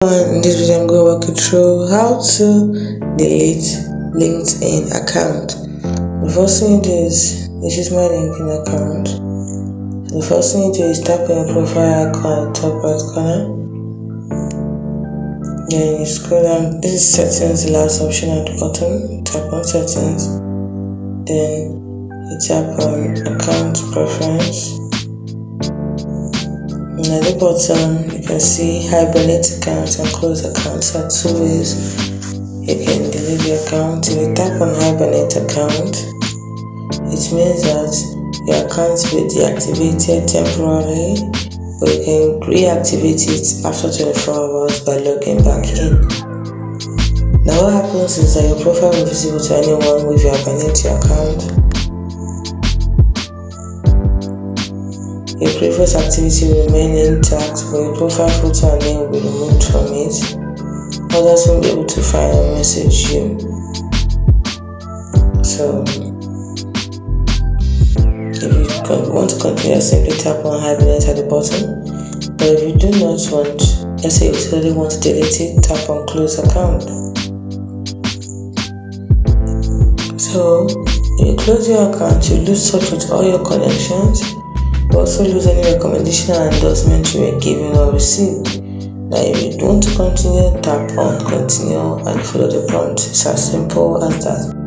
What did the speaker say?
In this video, I'm going to walk you through how to delete LinkedIn account. The first thing you do is, this is my LinkedIn account. The first thing you do is tap on your profile icon at the top right corner. Then you scroll down. This is settings, the last option at the bottom. Tap on settings. Then you tap on account preference. And at the bottom, you can see hibernate accounts and close accounts. There are two ways you can delete the account. If you tap on hibernate account, it means that your account will be deactivated temporarily, but you can reactivate it after 24 hours by logging back in. Now what happens is that your profile will be visible to anyone if you hibernate your account. Your previous activity will remain intact, but your profile photo and name will be removed from it. Others won't be able to find and message you. So, if you want to continue, simply tap on hibernate at the bottom. But if you do not want, let's say you totally want to delete it, tap on close account. So, if you close your account, you lose touch with all your connections. You also lose any recommendation and endorsement you were given or received. Now, if you want to continue, tap on continue and follow the prompt. It's as simple as that.